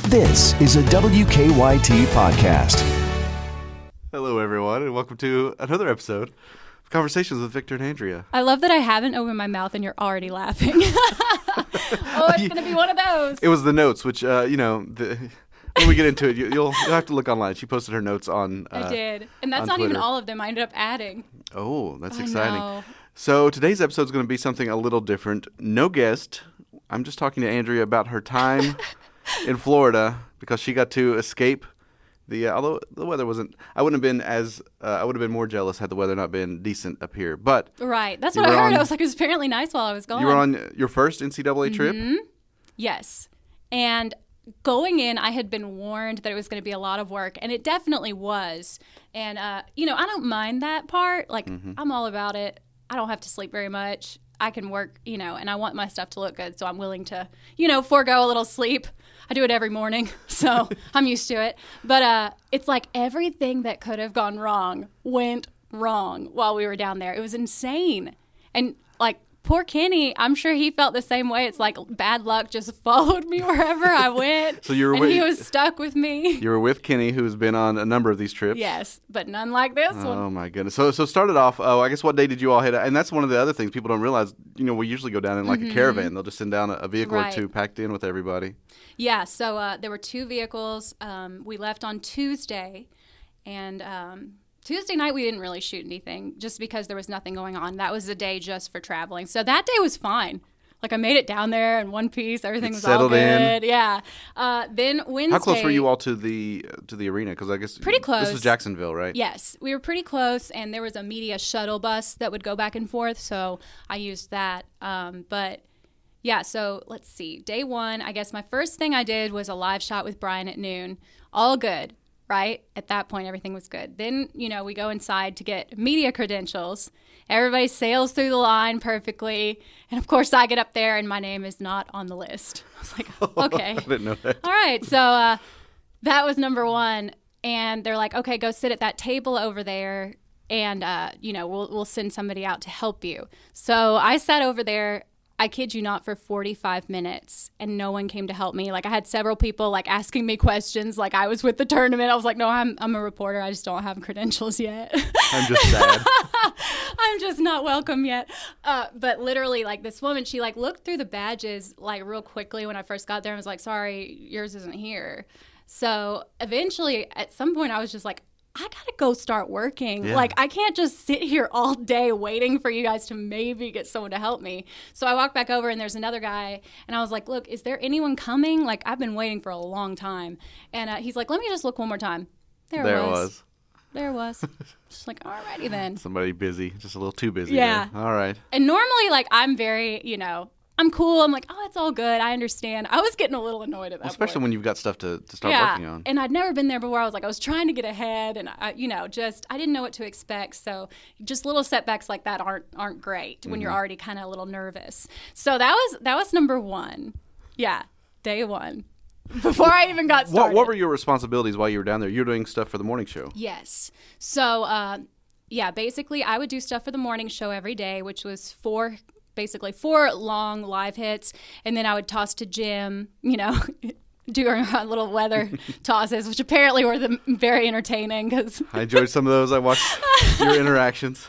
This is a WKYT podcast. Hello, everyone, and welcome to another episode of Conversations with Victor and Andrea. I love that I haven't opened my mouth and you're already laughing. Oh, it's going to be one of those. It was the notes, which, when we get into it, you'll have to look online. She posted her notes on I did. And that's not Twitter. even all of them. I ended up adding. Oh, that's exciting. No. So today's episode is going to be something a little different. No guest. I'm just talking to Andrea about her time in Florida because she got to escape although the weather wasn't, I would have been more jealous had the weather not been decent up here. But right. That's what I heard. I was like, it was apparently nice while I was gone. You were on your first NCAA trip? Yes. And going in, I had been warned that it was going to be a lot of work, and it definitely was. And, I don't mind that part. Like, I'm all about it. I don't have to sleep very much. I can work, and I want my stuff to look good, so I'm willing to, forego a little sleep. I do it every morning, so I'm used to it. But it's like everything that could have gone wrong went wrong while we were down there. It was insane. And, like, poor Kenny, I'm sure he felt the same way. It's like bad luck just followed me wherever I went. So he was stuck with me. You were with Kenny, who's been on a number of these trips. Yes, but none like this one. Oh, my goodness. So started off, I guess what day did you all hit? And that's one of the other things people don't realize. We usually go down in like a caravan. They'll just send down a vehicle or two packed in with everybody. Yeah, so there were two vehicles. We left on Tuesday, and Tuesday night we didn't really shoot anything just because there was nothing going on. That was the day just for traveling. So that day was fine. Like I made it down there in one piece. Everything was all good. In. Yeah. Then Wednesday. How close were you all to the arena? Because I guess pretty close. This was Jacksonville, right? Yes, we were pretty close, and there was a media shuttle bus that would go back and forth. So I used that. But yeah, so let's see. Day one, I guess my first thing I did was a live shot with Brian at noon. All good. Right? At that point, everything was good. Then, we go inside to get media credentials. Everybody sails through the line perfectly. And, of course, I get up there, and my name is not on the list. I was like, okay. I didn't know that. All right. So that was number one. And they're like, okay, go sit at that table over there, and, we'll send somebody out to help you. So I sat over there. I kid you not, for 45 minutes, and no one came to help me. Like, I had several people, like, asking me questions, like I was with the tournament. I was like, no, I'm a reporter. I just don't have credentials yet. I'm just sad. I'm just not welcome yet. But literally, like, this woman, she, like, looked through the badges, like, real quickly when I first got there and was like, sorry, yours isn't here. So eventually, at some point, I was just like, I gotta go start working. Yeah. Like, I can't just sit here all day waiting for you guys to maybe get someone to help me. So I walked back over, and there's another guy, and I was like, look, is there anyone coming? Like, I've been waiting for a long time. And he's like, let me just look one more time. There it was. Just like, alrighty then. Somebody busy, just a little too busy. Yeah. There. All right. And normally, like, I'm very, I'm cool. I'm like, oh, it's all good. I understand. I was getting a little annoyed at that Especially point. when you've got stuff to start working on. And I'd never been there before. I was trying to get ahead, and I didn't know what to expect. So just little setbacks like that aren't great when you're already kind of a little nervous. So that was number one. Yeah, day one. Before I even got started. What were your responsibilities while you were down there? You were doing stuff for the morning show. Yes. So basically I would do stuff for the morning show every day, which was four long live hits, and then I would toss to Jim, do our little weather tosses, which apparently were very entertaining. Cause I enjoyed some of those. I watched your interactions.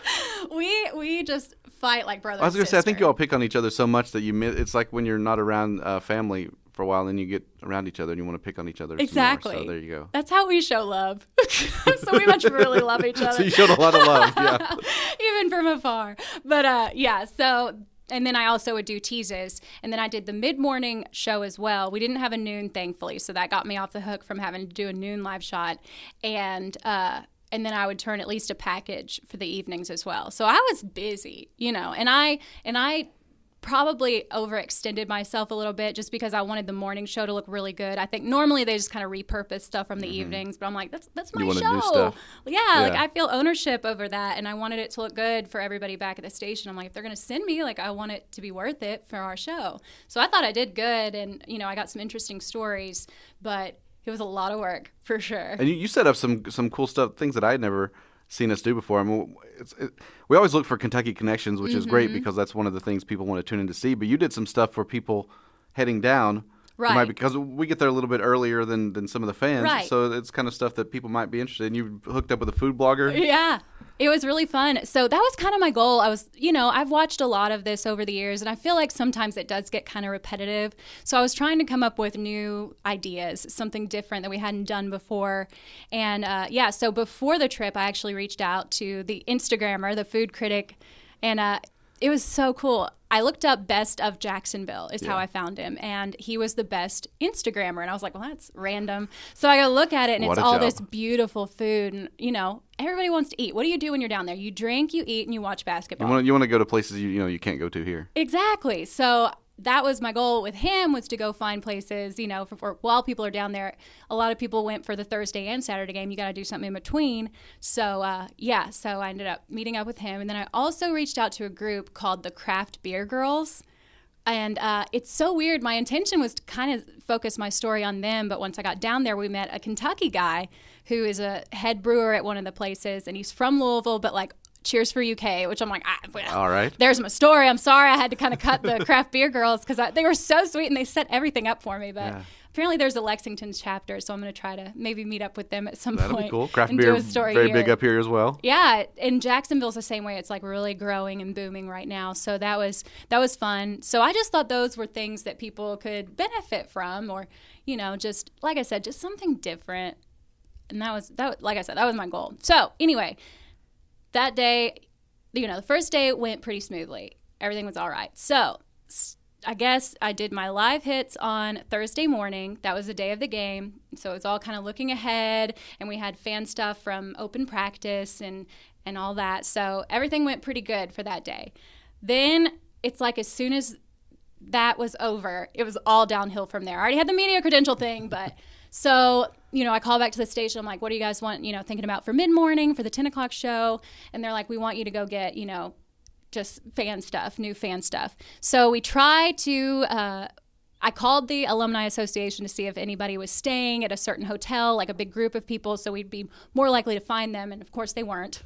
We just fight like brother and I was going to say, I think sister. you all pick on each other so much that it's like when you're not around family for a while, then you get around each other and you want to pick on each other. Exactly. Some more, so there you go. That's how we show love. So we much really love each other. So you showed a lot of love, yeah. Even from afar. But so... And then I also would do teases. And then I did the mid-morning show as well. We didn't have a noon, thankfully, so that got me off the hook from having to do a noon live shot. And then I would turn at least a package for the evenings as well. So I was busy, and I probably overextended myself a little bit just because I wanted the morning show to look really good. I think normally they just kind of repurpose stuff from the evenings, but I'm like, that's my you show. New stuff. Yeah, like I feel ownership over that, and I wanted it to look good for everybody back at the station. I'm like, if they're going to send me, like, I want it to be worth it for our show. So I thought I did good, and I got some interesting stories, but it was a lot of work for sure. And you set up some cool stuff, things that I had never seen us do before. I mean, we always look for Kentucky connections, which is great because that's one of the things people want to tune in to see. But you did some stuff for people heading down Right. Because we get there a little bit earlier than some of the fans. Right. So it's kind of stuff that people might be interested in. You hooked up with a food blogger. Yeah. It was really fun. So that was kind of my goal. I've watched a lot of this over the years, and I feel like sometimes it does get kind of repetitive. So I was trying to come up with new ideas, something different that we hadn't done before. And so before the trip, I actually reached out to the Instagrammer, the food critic, and it was so cool. I looked up Best of Jacksonville is how I found him, and he was the best Instagrammer. And I was like, well, that's random. So I go look at it, and it's all this beautiful food. And, everybody wants to eat. What do you do when you're down there? You drink, you eat, and you watch basketball. You want to go to places you can't go to here. Exactly. So that was my goal with him, was to go find places, while people are down there. A lot of people went for the Thursday and Saturday game. You got to do something in between. So, so I ended up meeting up with him. And then I also reached out to a group called the Craft Beer Girls. And it's so weird. My intention was to kind of focus my story on them. But once I got down there, we met a Kentucky guy who is a head brewer at one of the places. And he's from Louisville, but cheers for UK, which I'm like, all right. There's my story. I'm sorry I had to kind of cut the Craft Beer Girls because they were so sweet and they set everything up for me. But apparently there's a Lexington chapter, so I'm going to try to maybe meet up with them at some point. That'd be cool. Craft and beer, do a story very here. big up here as well. Yeah, and Jacksonville's the same way. It's really growing and booming right now. So that was fun. So I just thought those were things that people could benefit from, or just like I said, just something different. And that was like I said, that was my goal. So anyway, that day, the first day went pretty smoothly. Everything was all right. So I guess I did my live hits on Thursday morning. That was the day of the game. So it was all kind of looking ahead, and we had fan stuff from open practice and all that. So everything went pretty good for that day. Then it's like as soon as that was over, it was all downhill from there. I already had the media credential thing, but so, I call back to the station. I'm like, what do you guys want, thinking about for mid-morning for the 10 o'clock show? And they're like, we want you to go get, just fan stuff, new fan stuff. So we try to, I called the Alumni Association to see if anybody was staying at a certain hotel, like a big group of people, so we'd be more likely to find them. And of course they weren't.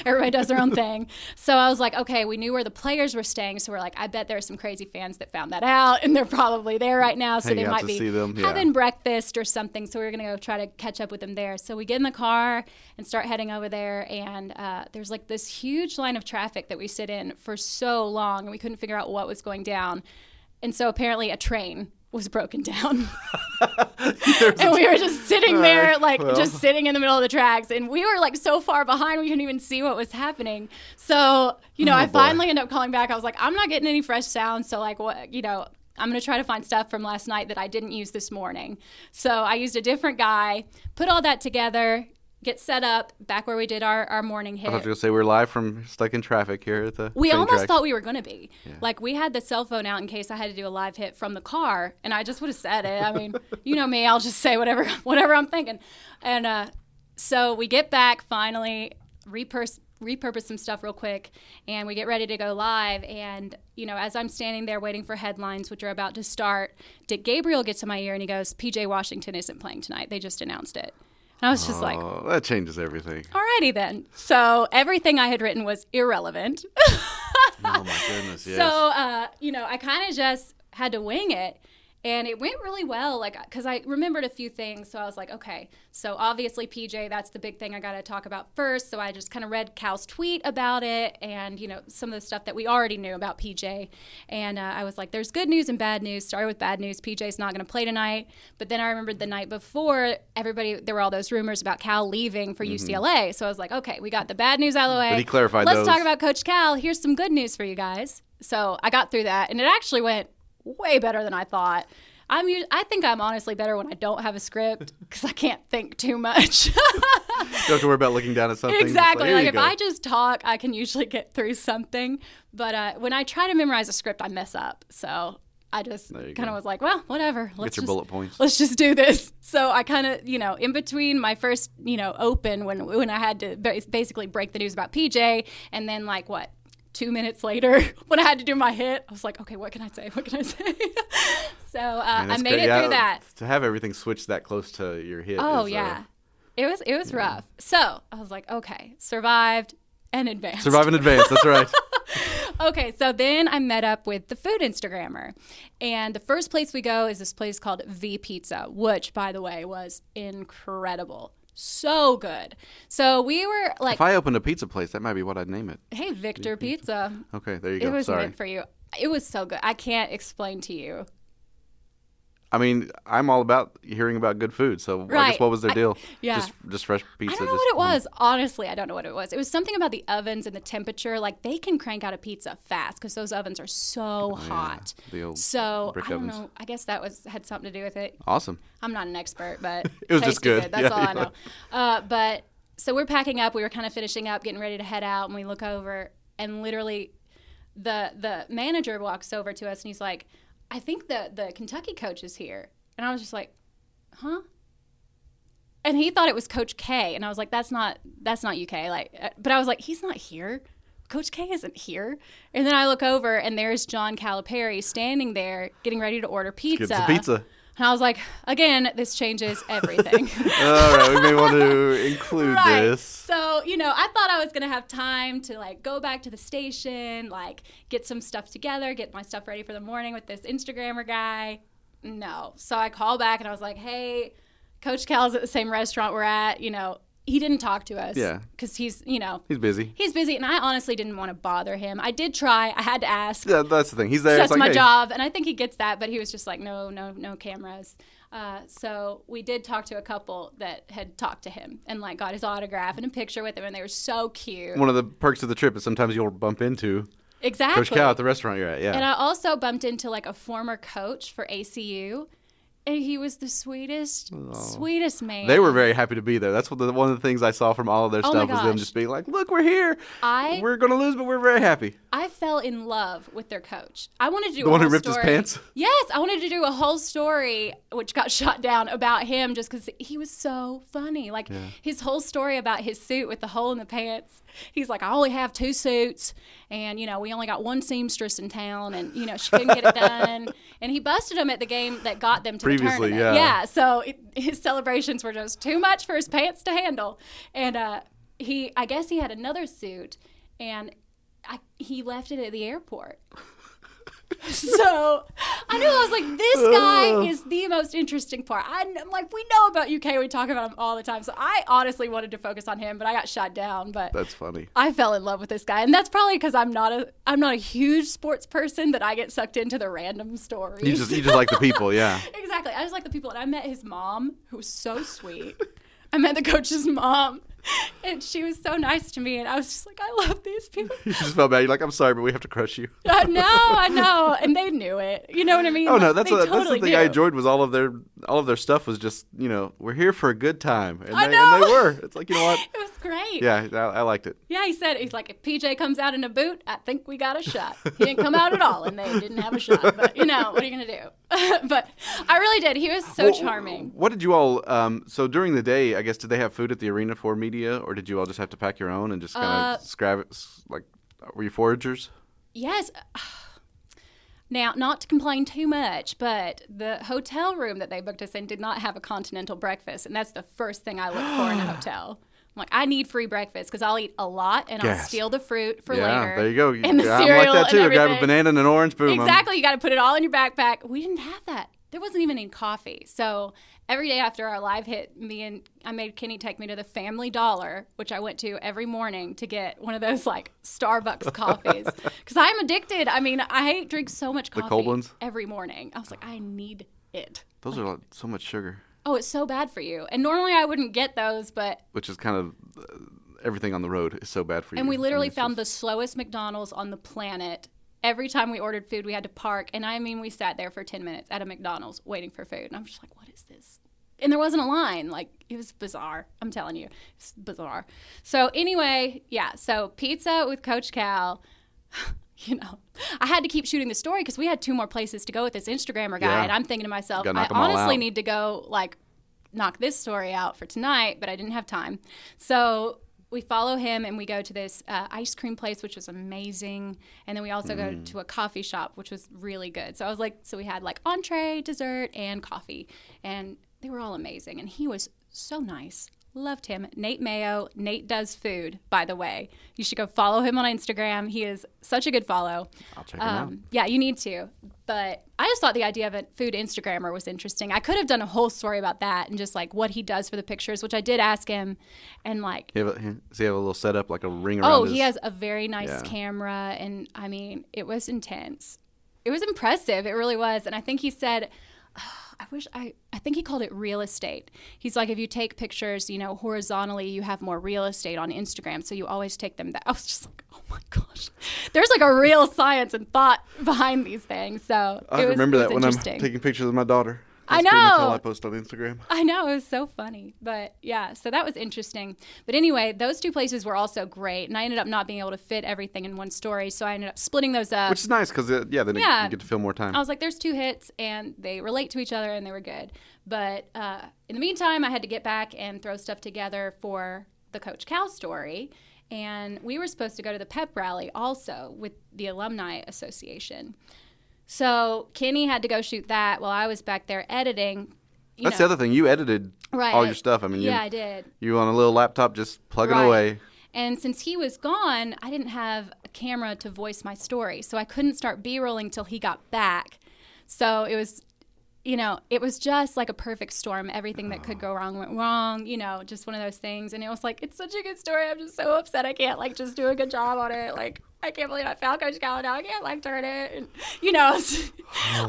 Everybody does their own thing. So I was like, okay, we knew where the players were staying. So we're like, I bet there are some crazy fans that found that out, and they're probably there right now. So they might be having breakfast or something. So we were going to go try to catch up with them there. So we get in the car and start heading over there. And there's this huge line of traffic that we sit in for so long, and we couldn't figure out what was going down. And so apparently a train was broken down. And we were just sitting there, just sitting in the middle of the tracks. And we were so far behind, we couldn't even see what was happening. So, I finally ended up calling back. I was like, I'm not getting any fresh sound. So I'm going to try to find stuff from last night that I didn't use this morning. So I used a different guy, put all that together, get set up back where we did our morning hit. I was going to say, we're live from stuck in traffic here at the We train almost tracks. thought we were going to be. Yeah. We had the cell phone out in case I had to do a live hit from the car, and I just would have said it. I mean, you know me, I'll just say whatever I'm thinking. And so we get back finally, repurpose some stuff real quick, and we get ready to go live. And, as I'm standing there waiting for headlines, which are about to start, Dick Gabriel gets in my ear and he goes, PJ Washington isn't playing tonight. They just announced it. And I was just like, that changes everything. Alrighty then. So everything I had written was irrelevant. Oh my goodness, yes. So, I kind of just had to wing it. And it went really well, because I remembered a few things. So I was like, okay, so obviously PJ, that's the big thing I got to talk about first. So I just kind of read Cal's tweet about it and, some of the stuff that we already knew about PJ. And I was like, there's good news and bad news. Started with bad news. PJ's not going to play tonight. But then I remembered the night before, there were all those rumors about Cal leaving for UCLA. So I was like, okay, we got the bad news out of the way. But he clarified Let's those. talk about Coach Cal. Here's some good news for you guys. So I got through that, and it actually went way better than I thought. I think I'm honestly better when I don't have a script because I can't think too much. You don't have to worry about looking down at something. Exactly. If go. I just talk, I can usually get through something. But when I try to memorize a script, I mess up. So I just kind of was like, well, whatever. Get your bullet points. Let's just do this. So I kind of, in between my first, open when I had to basically break the news about PJ, and then 2 minutes later, when I had to do my hit, I was like, okay, what can I say? So I made it through that. To have everything switched that close to your hit. Oh, yeah. It was rough. So I was like, okay, survived and advanced. Survive and advance, that's right. Okay, so then I met up with the food Instagrammer. And the first place we go is this place called V Pizza, which, by the way, was incredible. So good. So we were like... If I opened a pizza place, that might be what I'd name it. Hey, Victor Pizza. Okay, there you go. It was Sorry. meant for you. It was so good. I can't explain to you. I mean, I'm all about hearing about good food. So I Right. guess what was their deal? Yeah. Just fresh pizza. I don't know what it was. Honestly, I don't know what it was. It was something about the ovens and the temperature. Like, they can crank out a pizza fast because those ovens are so hot. The old So, brick I don't ovens. know. I guess that had something to do with it. Awesome. I'm not an expert, but It was just tasted good. That's Yeah, all I yeah. know. But so we're packing up. We were kind of finishing up, getting ready to head out, and we look over, and literally the manager walks over to us, and he's like, I think the Kentucky coach is here. And I was just like, huh? And he thought it was Coach K, and I was like, that's not UK. Like, but I was like, he's not here. Coach K isn't here. And then I look over, and there's John Calipari standing there, getting ready to order pizza. Get some pizza. And I was like, again, this changes everything. All right, we may want to include this. So, I thought I was going to have time to, like, go back to the station, like, get some stuff together, get my stuff ready for the morning with this Instagrammer guy. No. So I called back, and I was like, hey, Coach Cal's at the same restaurant we're at. He didn't talk to us. Yeah. Because he's busy. He's busy, and I honestly didn't want to bother him. I did try. I had to ask. Yeah, that's the thing. He's there. That's it's like, my hey. job, and I think he gets that, but he was just like, no cameras. So we did talk to a couple that had talked to him and, like, got his autograph and a picture with him, and they were so cute. One of the perks of the trip is sometimes you'll bump into Exactly. Coach Cal at the restaurant you're at. Yeah. And I also bumped into, like, a former coach for ACU, and he was the sweetest man. They were very happy to be there. That's one of the things I saw from all of their Oh stuff my was them gosh. just being like, look, we're here. We're going to lose, but we're very happy. I fell in love with their coach. I wanted to do The a one who whole ripped his story. pants? Yes, I wanted to do a whole story, which got shot down, about him just because he was so funny. Like, his whole story about his suit with the hole in the pants. He's like, I only have 2 suits, and, we only got one seamstress in town, and, she couldn't get it done. And he busted him at the game that got them to Previously, the tournament. yeah. So his celebrations were just too much for his pants to handle. And I guess he had another suit, and he left it at the airport. So I knew, I was like, this guy is the most interesting part. I'm like, we know about UK. We talk about him all the time. So I honestly wanted to focus on him, but I got shot down. But That's funny. I fell in love with this guy, and that's probably because I'm not a huge sports person, that I get sucked into the random stories. You just like the people, yeah. Exactly. I just like the people. And I met his mom, who was so sweet. I met the coach's mom, and she was so nice to me. And I was just like, I love these people. You just felt bad. You're like, I'm sorry, but we have to crush you. I know. And they knew it. You know what I mean? Oh no, Like, that's they the totally thing knew. I enjoyed was all of their stuff was just we're here for a good time, and I they know. were. It's like, you know what? It was great. Yeah, I liked it. Yeah, he's like, if PJ comes out in a boot, I think we got a shot. He didn't come out at all, and they didn't have a shot. But, what are you going to do? But I really did. He was so charming. What did you all, so during the day, I guess, did they have food at the arena for media, or did you all just have to pack your own and just kind of scrap it? Like, were you foragers? Yes. Now, not to complain too much, but the hotel room that they booked us in did not have a continental breakfast, and that's the first thing I look for in a hotel. I'm like, I need free breakfast because I'll eat a lot, and I'll Yes. steal the fruit for Yeah, later. there you go. And the I'm cereal like that too. and Grab a everything. banana and an orange, boom. Exactly. You got to put it all in your backpack. We didn't have that. There wasn't even any coffee. So every day after our live hit, I made Kenny take me to the Family Dollar, which I went to every morning to get one of those, like, Starbucks coffees. Because I'm addicted. I mean, I drink so much coffee. The cold ones? Every morning. I was like, I need it. Those are so much sugar. Oh, it's so bad for you. And normally I wouldn't get those, but... Which is kind of... everything on the road is so bad for you. And we literally it's found just- the slowest McDonald's on the planet. Every time we ordered food, we had to park. And I mean, we sat there for 10 minutes at a McDonald's waiting for food. And I'm just like, what is this? And there wasn't a line. Like, it was bizarre. I'm telling you. It's bizarre. So anyway, yeah. So pizza with Coach Cal. I had to keep shooting the story because we had 2 more places to go with this Instagrammer guy. Yeah. And I'm thinking to myself, Gotta I knock 'em all honestly out. need to go, like, knock this story out for tonight, but I didn't have time. So we follow him and we go to this ice cream place, which was amazing. And then we also go to a coffee shop, which was really good. So I was like, so we had like entree, dessert, and coffee. And they were all amazing. And he was so nice. Loved him. Nate Mayo. Nate Does Food, by the way. You should go follow him on Instagram. He is such a good follow. I'll check him out. Yeah, you need to. But I just thought the idea of a food Instagrammer was interesting. I could have done a whole story about that and just like what he does for the pictures, which I did ask him. And like, Does he have a little setup, like a ring around he has a very nice camera. And I mean, it was intense. It was impressive. It really was. And I think he said, I think he called it real estate. He's like, if you take pictures, horizontally, you have more real estate on Instagram. So you always take them that. I was just like, oh my gosh. There's like a real science and thought behind these things. So I remember that when I'm taking pictures of my daughter. I know. Pretty much all I post on Instagram. I know. It was so funny. But yeah, so that was interesting. But anyway, those two places were also great. And I ended up not being able to fit everything in one story. So I ended up splitting those up. Which is nice because, then you get to fill more time. I was like, there's 2 hits and they relate to each other and they were good. But in the meantime, I had to get back and throw stuff together for the Coach Cal story. And we were supposed to go to the pep rally also with the Alumni Association. So Kenny had to go shoot that while I was back there editing. That's the other thing. You edited all your stuff. I mean, I did. You on a little laptop just plugging away. And since he was gone, I didn't have a camera to voice my story. So I couldn't start B-rolling till he got back. So it was, it was just like a perfect storm. Everything that could go wrong went wrong, just one of those things. And it was like, it's such a good story. I'm just so upset I can't just do a good job on it. I can't believe I found Coach Cal now. I can't turn it. And,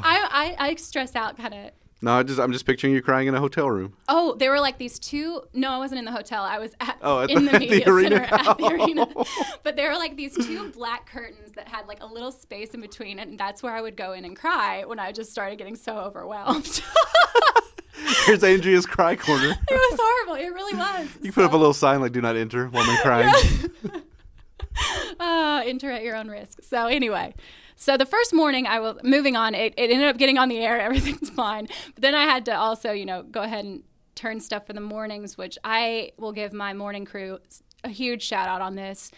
I stress out kind of. No, I'm just picturing you crying in a hotel room. Oh, there were like these 2. No, I wasn't in the hotel. I was in the media arena. center at the arena. But there were like these 2 black curtains that had like a little space in between, and that's where I would go in and cry when I just started getting so overwhelmed. Here's Andrea's cry corner. It was horrible. It really was. You put up a little sign like "Do not enter" while I'm crying. Enter at your own risk. So anyway, so the first morning I was moving on. It ended up getting on the air. Everything's fine. But then I had to also, go ahead and turn stuff for the mornings, which I will give my morning crew a huge shout out on this.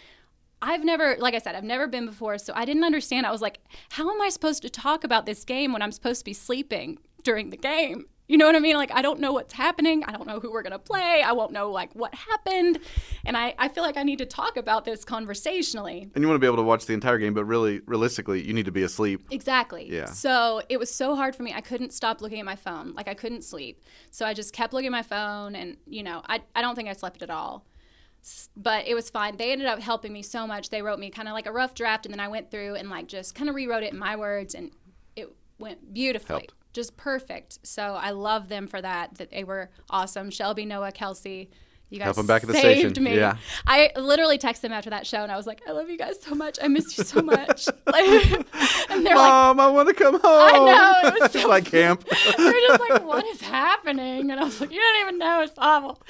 I've never been before, so I didn't understand. I was like, how am I supposed to talk about this game when I'm supposed to be sleeping during the game? You know what I mean? Like, I don't know what's happening. I don't know who we're going to play. I won't know, what happened. And I feel like I need to talk about this conversationally. And you want to be able to watch the entire game, but really, realistically, you need to be asleep. Exactly. Yeah. So it was so hard for me. I couldn't stop looking at my phone. I couldn't sleep. So I just kept looking at my phone, and, I don't think I slept at all. But it was fine. They ended up helping me so much. They wrote me kind of like a rough draft, and then I went through and, just kind of rewrote it in my words, and it went beautifully. Helped. Just perfect. So I love them for that they were awesome. Shelby, Noah, Kelsey, you guys help them back at the saved station. me. Yeah. I literally texted them after that show, and I was like, I love you guys so much. I miss you so much. And they're Mom, I want to come home. I know. It was so like camp. They're just like, what is happening? And I was like, you don't even know. It's awful.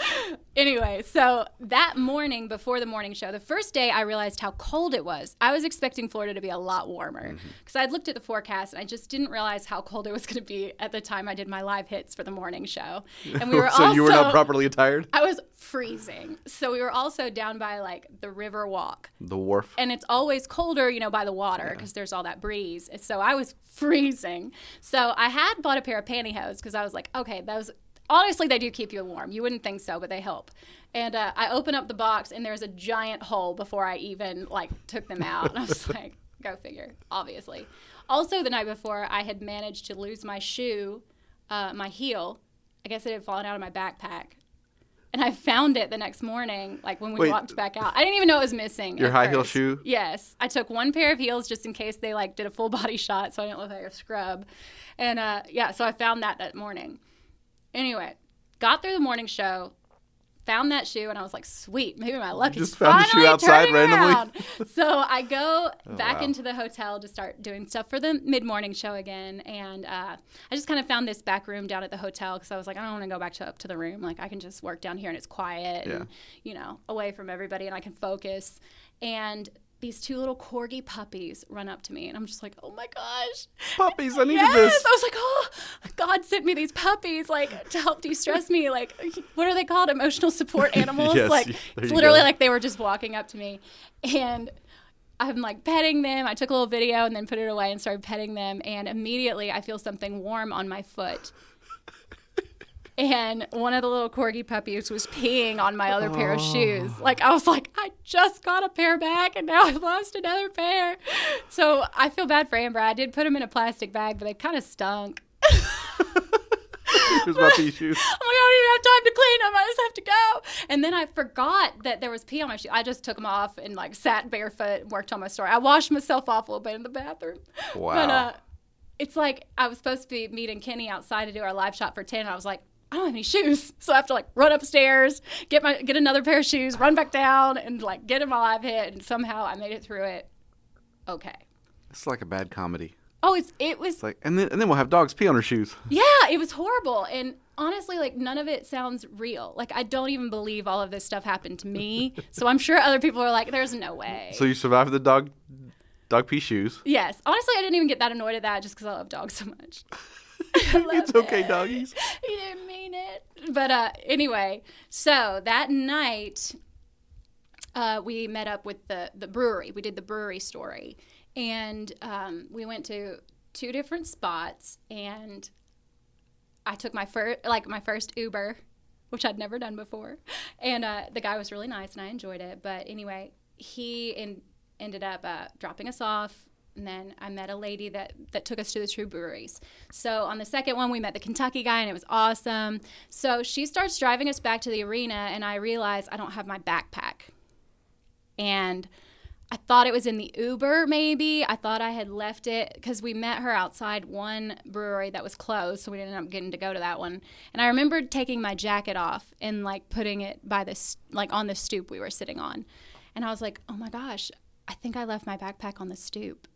Anyway, so that morning before the morning show, the first day I realized how cold it was. I was expecting Florida to be a lot warmer because I'd looked at the forecast and I just didn't realize how cold it was going to be at the time I did my live hits for the morning show. And we were so you were not properly attired? I was freezing. So we were also down by the river walk. The wharf. And it's always colder, by the water because there's all that breeze. And so I was freezing. So I had bought a pair of pantyhose because I was like, okay, those... Honestly, they do keep you warm. You wouldn't think so, but they help. And I open up the box, and there's a giant hole before I even, took them out. And I was like, go figure, obviously. Also, the night before, I had managed to lose my shoe, my heel. I guess it had fallen out of my backpack. And I found it the next morning, when we walked back out. I didn't even know it was missing. Your high heel shoe? Yes. I took one pair of heels just in case they, did a full body shot, so I didn't look like a scrub. And, so I found that morning. Anyway, got through the morning show, found that shoe, and I was like, sweet, maybe my luck is finally just found the shoe outside randomly? Around. So I go back into the hotel to start doing stuff for the mid-morning show again, and I just kind of found this back room down at the hotel because I was like, I don't want to go back up to the room. I can just work down here, and it's quiet and, away from everybody, and I can focus. And these 2 little corgi puppies run up to me, and I'm just like, oh my gosh. Puppies, I needed yes! this. I was like, oh, God sent me these puppies, to help de-stress me. What are they called? Emotional support animals? Yes, it's literally they were just walking up to me. And I'm petting them. I took a little video and then put it away and started petting them. And immediately I feel something warm on my foot. And one of the little corgi puppies was peeing on my other pair of shoes. Like, I was like, I just got a pair back, and now I've lost another pair. So I feel bad for Amber. I did put them in a plastic bag, but they kind of stunk. Here's my pee shoes. I'm like, I don't even have time to clean them. I just have to go. And then I forgot that there was pee on my shoe. I just took them off and like sat barefoot and worked on my story. I washed myself off a little bit in the bathroom. Wow. But it's like I was supposed to be meeting Kenny outside to do our live shot for 10. And I was like, I don't have any shoes. So I have to like run upstairs, get another pair of shoes, run back down and like get in my live hit. And somehow I made it through it. Okay. It's like a bad comedy. Oh, it was It's like, and then we'll have dogs pee on her shoes. Yeah, it was horrible. And honestly, like, none of it sounds real. Like, I don't even believe all of this stuff happened to me. So I'm sure other people are like, there's no way. So you survived the dog pee shoes. Yes. Honestly, I didn't even get that annoyed at that just because I love dogs so much. It's okay, doggies. He didn't mean it. But anyway, so that night, we met up with the brewery. We did the brewery story. And we went to 2 different spots, and I took my first Uber, which I'd never done before. And the guy was really nice, and I enjoyed it. But anyway, he ended up dropping us off, and then I met a lady that took us to the 2 breweries. So on the second one, we met the Kentucky guy, and it was awesome. So she starts driving us back to the arena, and I realize I don't have my backpack. And I thought it was in the Uber, maybe. I thought I had left it because we met her outside one brewery that was closed, so we didn't end up getting to go to that one. And I remembered taking my jacket off and, like, putting it on the stoop we were sitting on. And I was like, oh, my gosh, I think I left my backpack on the stoop.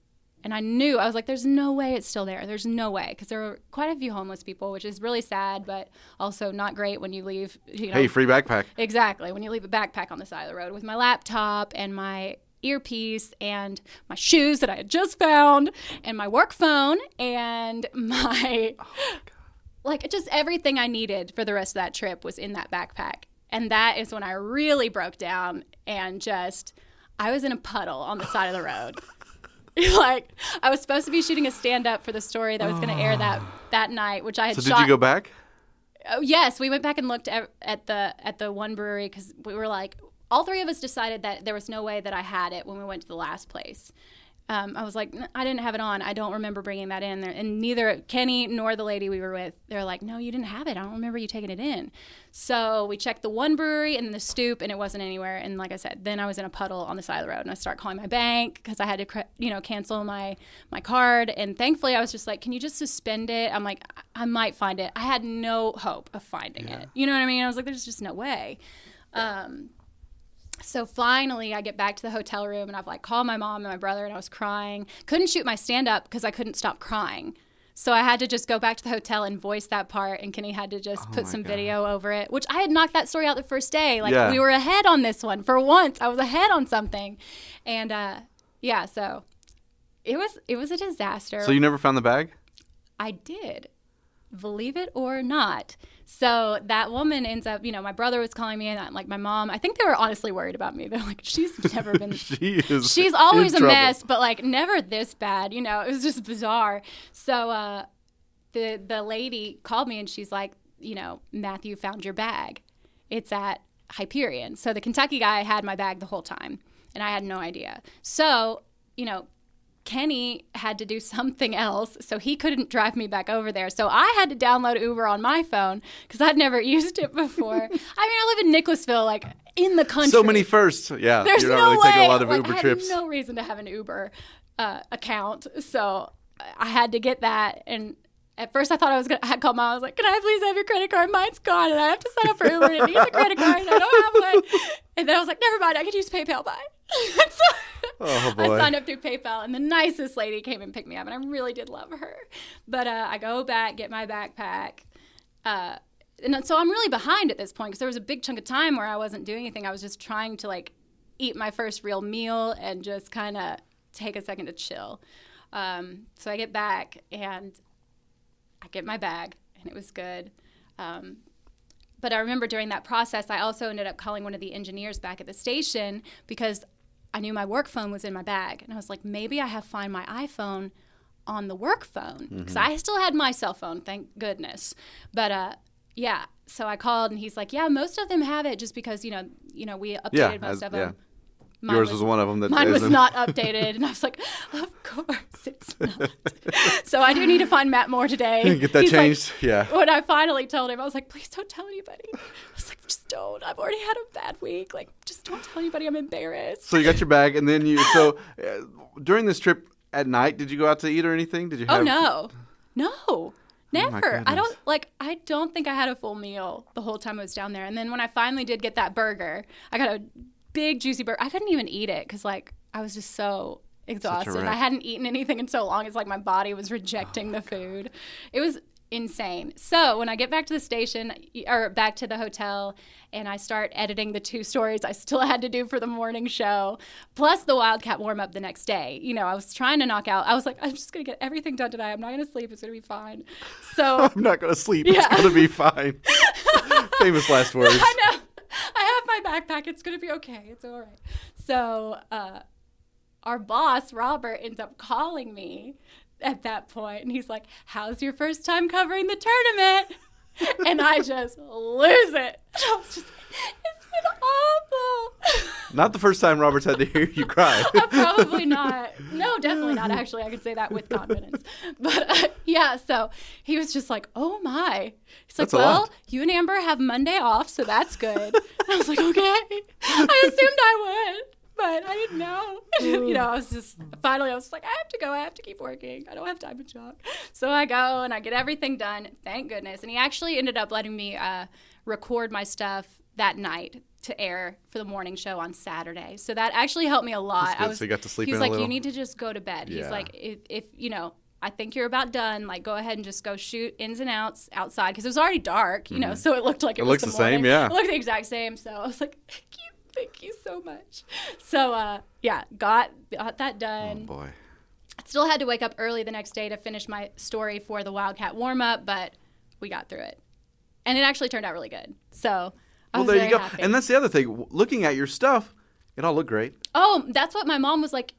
And I was like, there's no way it's still there. There's no way. Because there were quite a few homeless people, which is really sad, but also not great when you leave. Hey, free backpack. Exactly. When you leave a backpack on the side of the road with my laptop and my earpiece and my shoes that I had just found and my work phone and my like just everything I needed for the rest of that trip was in that backpack. And that is when I really broke down and I was in a puddle on the side of the road. Like, I was supposed to be shooting a stand-up for the story that was going to air that night, which I had shot. So did you go back? Oh, yes, we went back and looked at the one brewery because we were like, all 3 of us decided that there was no way that I had it when we went to the last place. I was like, I didn't have it on. I don't remember bringing that in there. And neither Kenny nor the lady we were with, they were like, no, you didn't have it. I don't remember you taking it in. So we checked the one brewery and the stoop, and it wasn't anywhere. And like I said, then I was in a puddle on the side of the road, and I started calling my bank because I had to, cancel my card. And thankfully, I was just like, can you just suspend it? I'm like, I might find it. I had no hope of finding it. You know what I mean? I was like, there's just no way. So finally, I get back to the hotel room, and I've like called my mom and my brother, and I was crying. Couldn't shoot my stand-up because I couldn't stop crying. So I had to just go back to the hotel and voice that part, and Kenny had to just put some video over it, which I had knocked that story out the first day. Like, we were ahead on this one. For once, I was ahead on something. And, so it was a disaster. So you never found the bag? I did. Believe it or not. So that woman ends up, my brother was calling me, and like my mom, I think they were honestly worried about me. They're like, she's never been, she's always a mess, but like never this bad, it was just bizarre. So the lady called me, and she's like, Matthew found your bag. It's at Hyperion. So the Kentucky guy had my bag the whole time, and I had no idea. So, Kenny had to do something else, so he couldn't drive me back over there. So I had to download Uber on my phone because I'd never used it before. I live in Nicholasville, like in the country. So many firsts. Yeah, there's you're no not really way. taking a lot of like, Uber trips. I had no reason to have an Uber account, so I had to get that. And at first I thought I had called Mom. I was like, can I please have your credit card? Mine's gone, and I have to sign up for Uber, and it needs a credit card, and I don't have one. And then I was like, never mind, I can use PayPal. Bye. Oh, boy. I signed up through PayPal, and the nicest lady came and picked me up, and I really did love her. But I go back, get my backpack. And so I'm really behind at this point because there was a big chunk of time where I wasn't doing anything. I was just trying to, like, eat my first real meal and just kind of take a second to chill. So I get back, and I get my bag, and it was good. But I remember during that process, I also ended up calling one of the engineers back at the station because I knew my work phone was in my bag. And I was like, maybe I have find my iPhone on the work phone because I still had my cell phone, thank goodness. But yeah. So I called, and he's like, yeah, most of them have it just because, we updated most of them. Mine Yours was one of them that mine isn't. was not updated, and I was like, of course it's not. So I do need to find Matt Moore today. Get that He's changed, like, yeah. When I finally told him, I was like, please don't tell anybody. I was like, just don't. I've already had a bad week. Like, just don't tell anybody. I'm embarrassed. So you got your bag, and then during this trip at night, did you go out to eat or anything? Did you have? Oh, no. Never. goodness. I don't think I had a full meal the whole time I was down there. And then when I finally did get that burger, I got a big juicy burger. I couldn't even eat it because I was just so exhausted. wreck. I hadn't eaten anything in so long. It's like my body was rejecting the food. It was insane. So when I get back to the station or back to the hotel and I start editing the 2 stories I still had to do for the morning show, plus the Wildcat warm up the next day, I was trying to knock out. I was like, I'm just going to get everything done today. I'm not going to sleep. It's going to be fine. So I'm not going to sleep. Yeah. It's going to be fine. Famous last words. I know. I have my backpack. It's going to be okay. It's all right. So our boss, Robert, ends up calling me at that point, and he's like, how's your first time covering the tournament? And I just lose it. I was just, it's been awful. Not the first time Robert's had to hear you cry. Probably not. No, definitely not. Actually, I can say that with confidence. But yeah, so he was just like, oh my. He's like, That's a lot. you and Amber have Monday off, so that's good. And I was like, okay. I assumed I would, but I didn't know. I was just, finally, I was like, I have to go. I have to keep working. I don't have time to talk. So I go and I get everything done. Thank goodness. And he actually ended up letting me record my stuff that night to air for the morning show on Saturday. So that actually helped me a lot. That's good. So you got to sleep He's in a like, little? you need to just go to bed. Yeah. He's like, if I think you're about done, go ahead and just go shoot ins and outs outside. Because it was already dark, so it looked like it was looks the same, yeah. It looked the exact same. So I was like, thank you so much. So, got that done. Oh, boy. I still had to wake up early the next day to finish my story for the Wildcat warm-up, but we got through it. And it actually turned out really good. So I was Well, there very you go. happy. And that's the other thing. Looking at your stuff, it all looked great. Oh, that's what my mom was like.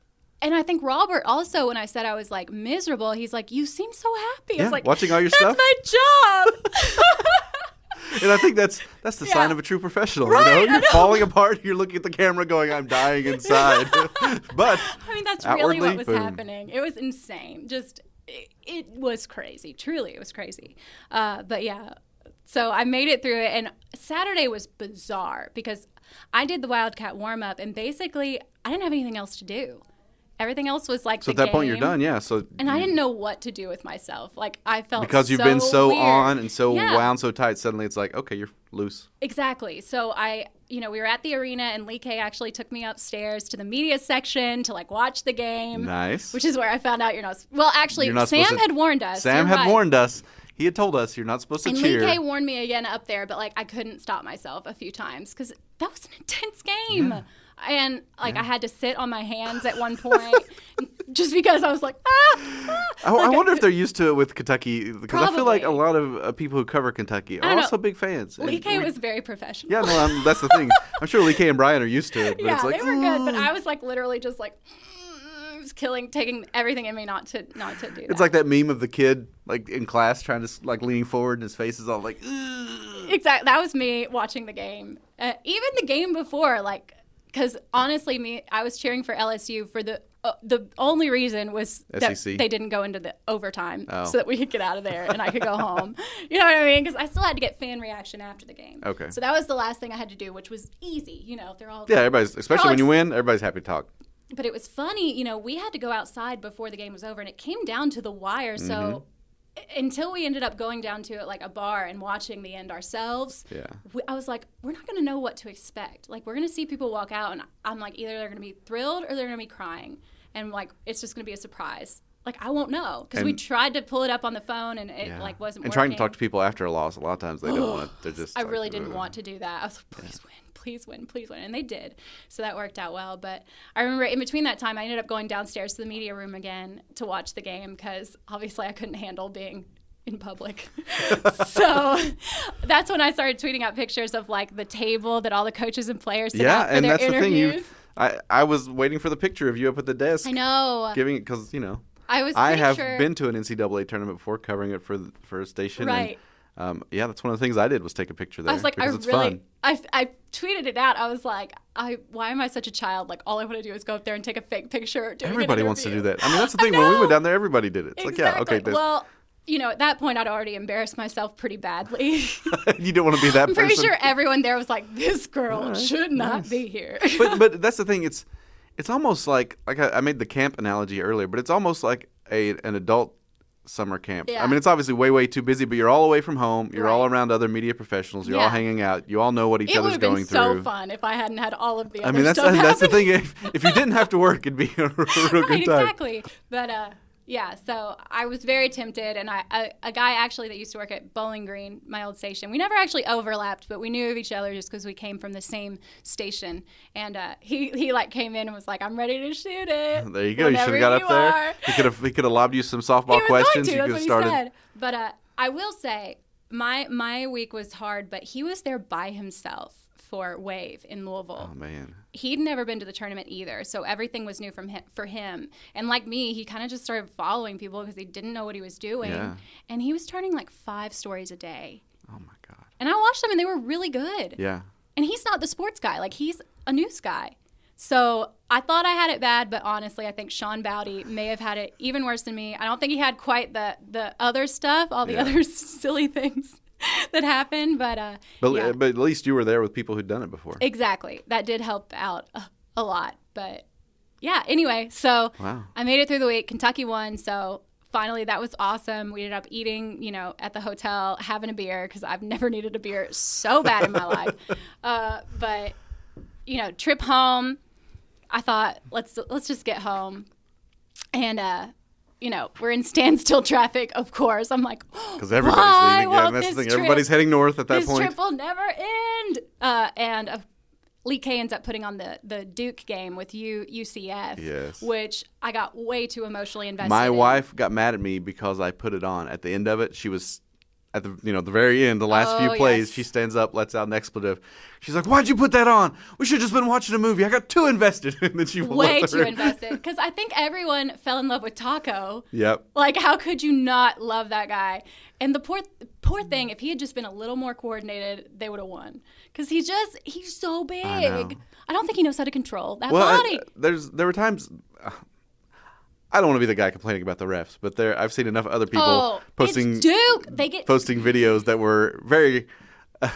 And I think Robert also, when I said I was miserable, he's like, you seem so happy. I Yeah, was like, watching all your that's stuff. my job. And I think that's the Yeah. sign of a true professional. Right, I You're know. falling apart. You're looking at the camera going, I'm dying inside. But I mean, that's really what outwardly, was boom. happening. It was insane. Just, it was crazy. Truly, it was crazy. But yeah, so I made it through it. And Saturday was bizarre because I did the Wildcat warm-up, and basically I didn't have anything else to do. Everything else was So at that point, you're done, yeah. So And I didn't know what to do with myself. I felt because you've been so weird. on and so Yeah. wound so tight, suddenly it's like, okay, you're loose. Exactly. So we were at the arena, and Lee K actually took me upstairs to the media section to watch the game. Nice. Which is where I found out you're not. Well, actually, You're not Sam supposed to- had warned us. Sam You're had right. warned us. He had told us you're not supposed to And cheer. Lee K warned me again up there, but I couldn't stop myself a few times because that was an intense game. Yeah. And I had to sit on my hands at one point just because I was like, I wonder if they're used to it with Kentucky, because I feel like a Probably. lot of people who cover Kentucky are don't know. also big fans. Lee And K was very professional. Yeah, no, that's the thing. I'm sure Lee K and Brian are used to it. But Yeah, it's like, they were good, but I was literally just was taking everything in me not to do that. It's like that meme of the kid in class trying to leaning forward and his face is all like, ugh. Exactly. That was me watching the game. Even the game before, because honestly, I was cheering for LSU for the only reason was that SEC. they didn't go into the overtime Oh. so that we could get out of there and I could go home. You know what I mean? Because I still had to get fan reaction after the game. Okay. So that was the last thing I had to do, which was easy. They're all Yeah, especially when you win, everybody's happy to talk. But it was funny, we had to go outside before the game was over, and it came down to the wire. So until we ended up going down to a bar and watching the end ourselves, Yeah. I was like, we're not going to know what to expect. We're going to see people walk out, and I'm like, either they're going to be thrilled or they're going to be crying. And, it's just going to be a surprise. I won't know. Because we tried to pull it up on the phone, and it, wasn't working. And trying to talk to people after a loss, a lot of times they don't want to. They're just. I really didn't want to do that. I was like, please win. Please win, please win. And they did. So that worked out well. But I remember in between that time, I ended up going downstairs to the media room again to watch the game because obviously I couldn't handle being in public. So that's when I started tweeting out pictures of the table that all the coaches and players sit at for and their that's interviews. the thing. I was waiting for the picture of you up at the desk. I know. Giving it because I was I pretty have sure. been to an NCAA tournament before, covering it for a station. Right. Yeah, that's one of the things I did was take a picture there. I was like, because it's fun. I tweeted it out. I was like, why am I such a child? Like, all I want to do is go up there and take a fake picture. Everybody wants to do that. I mean, that's the thing. When we went down there, everybody did it. It's exactly. like, yeah, okay. Well, at that point, I'd already embarrassed myself pretty badly. You didn't want to be that person. I'm pretty sure everyone there was like, this girl should not be here. but that's the thing. It's almost like I made the camp analogy earlier, but it's almost like an adult summer camp. Yeah. I mean, it's obviously way, way too busy, but you're all away from home. You're all Right. around other media professionals. You're all hanging out. You all know what each other's going through. It would have been so fun if I hadn't had all of the other that's stuff that's the happening. thing. If you didn't have to work, it'd be a real good time. Exactly. But yeah, so I was very tempted, and a guy actually that used to work at Bowling Green, my old station, we never actually overlapped, but we knew of each other just because we came from the same station. And he like came in and was like, "I'm ready to shoot it." There you go. You should have got up there. He could have lobbed you some softball questions. He was going to. You could That's have what started. he said. But I will say, my week was hard, but he was there by himself for Wave in Louisville. Oh man. He'd never been to the tournament either, so everything was new for him. And like me, he kind of just started following people because he didn't know what he was doing. Yeah. And he was turning like 5 stories a day. Oh my God. And I watched them, and they were really good. Yeah. And he's not the sports guy. Like, he's a news guy. So I thought I had it bad, but honestly, I think Sean Bowdy may have had it even worse than me. I don't think he had quite the other stuff, all the other silly things that happened, but at least you were there with people who'd done it before. Exactly. That did help out a lot. But yeah, anyway, so Wow. I made it through the week. Kentucky won, so finally that was awesome. We ended up eating, at the hotel, having a beer, because I've never needed a beer so bad in my life. But trip home, I thought, let's just get home. And we're in standstill traffic, of course. I'm like, because everybody's leaving. Yeah, that's the thing. Trip, Everybody's heading north at that point. This trip will never end. And Lee K ends up putting on the Duke game with UCF, Yes. which I got way too emotionally invested My in. wife got mad at me because I put it on. At the end of it, she was at the very end, the last few plays, yes. she stands up, lets out an expletive. She's like, "Why'd you put that on? We should have just been watching a movie. I got too invested." And then she Way left too her. invested. Because I think everyone fell in love with Taco. Yep. Like, how could you not love that guy? And the poor thing, if he had just been a little more coordinated, they would have won. Because he's so big. I know. I don't think he knows how to control that Well, body. there were times. I don't want to be the guy complaining about the refs, but I've seen enough other people posting it's Duke. They get posting videos that were very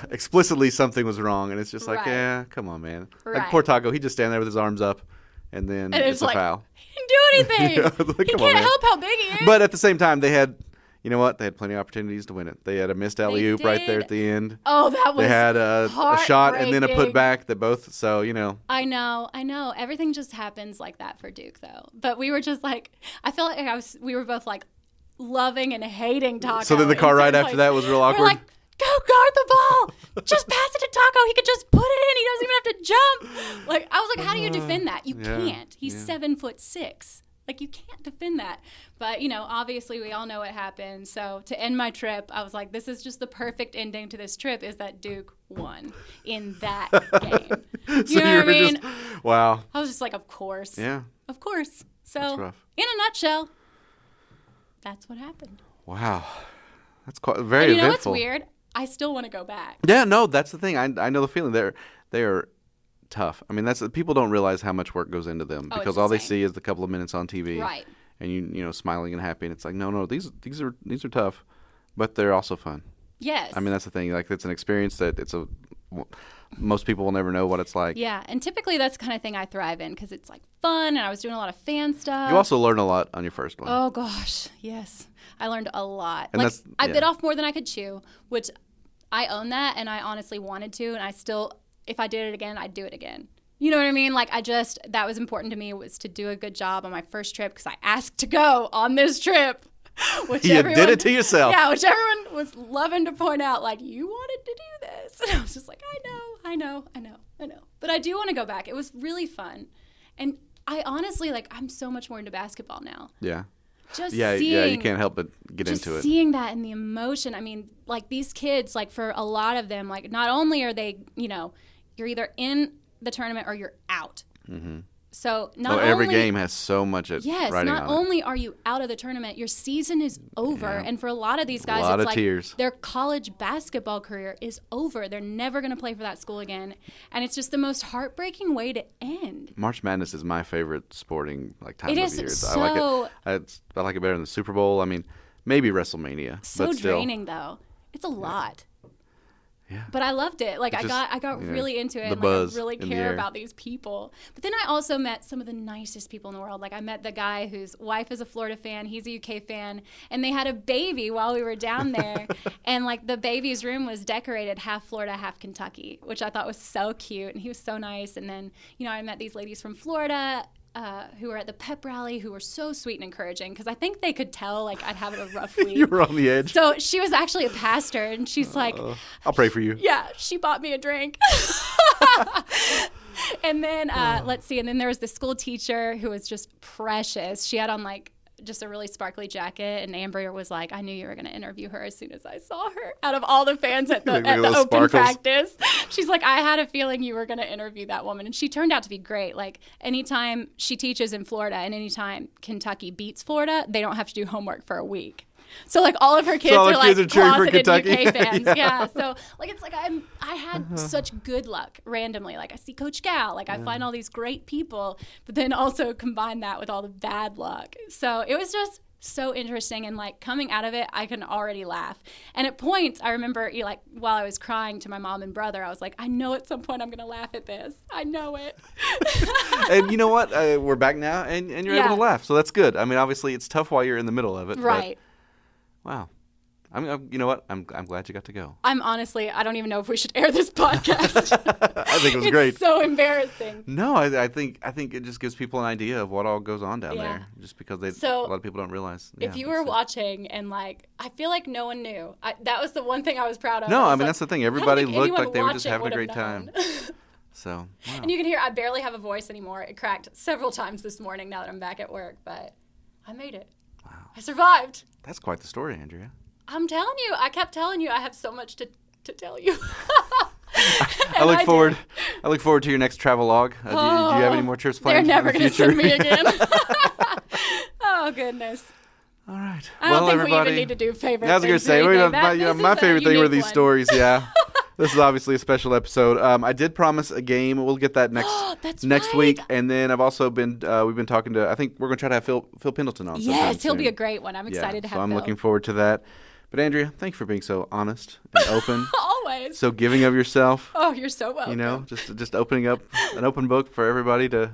explicitly something was wrong, and it's just like, Right. yeah, come on, man. Like Right. poor Taco, he just stand there with his arms up, and then And it's a like, foul. he didn't do anything. Yeah, like, he come on, can't man. help how big he is. But at the same time, they had, you know what? They had plenty of opportunities to win it. They had a missed alley-oop right there did. at the end. Oh, that was They had a shot and then a heartbreaking. putback that both. So I know. Everything just happens like that for Duke, though. But we were just like, I feel like we were both like loving and hating Taco. So then the car in ride certain after that was real places. awkward? We're like, go guard the ball. Just pass it to Taco. He could just put it in. He doesn't even have to jump. Like, I was like, how do you defend that? You Yeah, can't. He's yeah. 7'6". Like, you can't defend that. But, obviously we all know what happened. So to end my trip, I was like, this is just the perfect ending to this trip, is that Duke won in that game. You So know you what I were mean? just, wow. I was just like, of course. Yeah. Of course. So, That's rough. in a nutshell, that's what happened. Wow. That's quite very And you know eventful. what's weird? I still want to go back. Yeah, no, that's the thing. I know the feeling. They are tough. I mean, people don't realize how much work goes into them Oh, because it's all they insane. see is the couple of minutes on TV. Right. And you smiling and happy, and it's like, no, these are tough, but they're also fun. Yes. I mean, that's the thing. Like, it's an experience that most people will never know what it's like. Yeah, and typically that's the kind of thing I thrive in because it's like fun, and I was doing a lot of fan stuff. You also learn a lot on your first one. Oh gosh, yes, I learned a lot. And like, that's- I yeah. bit off more than I could chew, which I own that, and I honestly wanted to, and I still, if I did it again, I'd do it again. You know what I mean? Like, that was important to me, was to do a good job on my first trip because I asked to go on this trip. Which You did it to yourself. Yeah, which everyone was loving to point out, like, you wanted to do this. And I was just like, I know. But I do want to go back. It was really fun. And I honestly, like, I'm so much more into basketball now. Yeah. Just Yeah, seeing, you can't help but get just into it. seeing that and the emotion. I mean, like, these kids, like, for a lot of them, like, not only are they, you're either in the tournament or you're out. Mm-hmm. So not every only, game has so much riding on it. not only are you out of the tournament, your season is over. Yeah. And for a lot of these guys, lot it's of like tears. their college basketball career is over. They're never going to play for that school again. And it's just the most heartbreaking way to end. March Madness is my favorite sporting time It of is year. so- I like it. I like it better than the Super Bowl. I mean, maybe WrestleMania. So but still. draining, though. It's a lot. Yeah. But I loved it. Like, It's I just, got really into it. the And buzz I really in the care air. about these people. But then I also met some of the nicest people in the world. Like, I met the guy whose wife is a Florida fan. He's a UK fan. And they had a baby while we were down there. And, like, the baby's room was decorated half Florida, half Kentucky, which I thought was so cute. And he was so nice. And then, I met these ladies from Florida who were at the pep rally who were so sweet and encouraging because I think they could tell, like, I'd have a rough week. You were on the edge. So she was actually a pastor, and she's like, I'll pray for you. yeah, she bought me a drink. And then, let's see, and then there was the school teacher who was just precious. She had on, like, just a really sparkly jacket, and Andrea was like, I knew you were going to interview her as soon as I saw her. Out of all the fans at the, Like, at the those open sparkles. practice, she's like, I had a feeling you were going to interview that woman. And she turned out to be great. Like, anytime she teaches in Florida and anytime Kentucky beats Florida, they don't have to do homework for a week. So, like, all of her kids all are the like kids are cheering for closeted Kentucky. UK fans. Yeah. Yeah. So, like, it's like I had such good luck randomly. Like, I see Coach Gal. Like, I find all these great people, but then also combine that with all the bad luck. So it was just so interesting. And, like, coming out of it, I can already laugh. And at points, I remember, like, while I was crying to my mom and brother, I was like, I know at some point I'm going to laugh at this. I know it. And you know what? We're back now, and you're able to laugh. So that's good. I mean, obviously, it's tough while you're in the middle of it. Right. But, wow. You know what? I'm glad you got to go. I'm honestly, I don't even know if we should air this podcast. I think it was It's great. so embarrassing. No, I think it just gives people an idea of what all goes on down Yeah. there, just because a So, lot of people don't realize. If Yeah, you were so- watching and, like, I feel like no one knew. That was the one thing I was proud of. No, was I mean like, that's the thing. I don't Everybody think looked anyone like they were just watching having a would great have time. known. So, wow. And you can hear I barely have a voice anymore. It cracked several times this morning now that I'm back at work, but I made it. Wow. I survived. That's quite the story, Andrea. I'm telling you, I kept telling you I have so much to tell you. I look forward to your next travel log. Do you have any more trips planned? They're never in the going to future? send me again. Oh, goodness. All right. I don't think everybody. we even need to do favorite I was going to things say, or anything. my This is a favorite thing were unique these one. stories. Yeah. This is obviously a special episode. I did promise a game. We'll get that That's next right. week. And then I've also been we've been talking to. I think we're going to try to have Phil Pendleton on. sometime Yes, he'll soon. be a great one. I'm excited to have So I'm Phil. looking forward to that. But Andrea, thank you for being so honest and open, Always. so giving of yourself. Oh, you're so welcome. You know, just opening up an open book for everybody to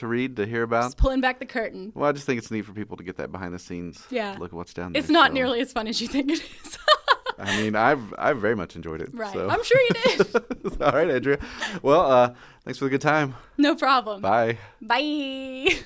read, to hear about. Just pulling back the curtain. Well, I just think it's neat for people to get that behind the scenes. Yeah. Look at what's down there. It's not So, nearly as fun as you think it is. I mean, I've very much enjoyed it. Right. So. I'm sure you did. All right, Andrea. Well, thanks for the good time. No problem. Bye. Bye.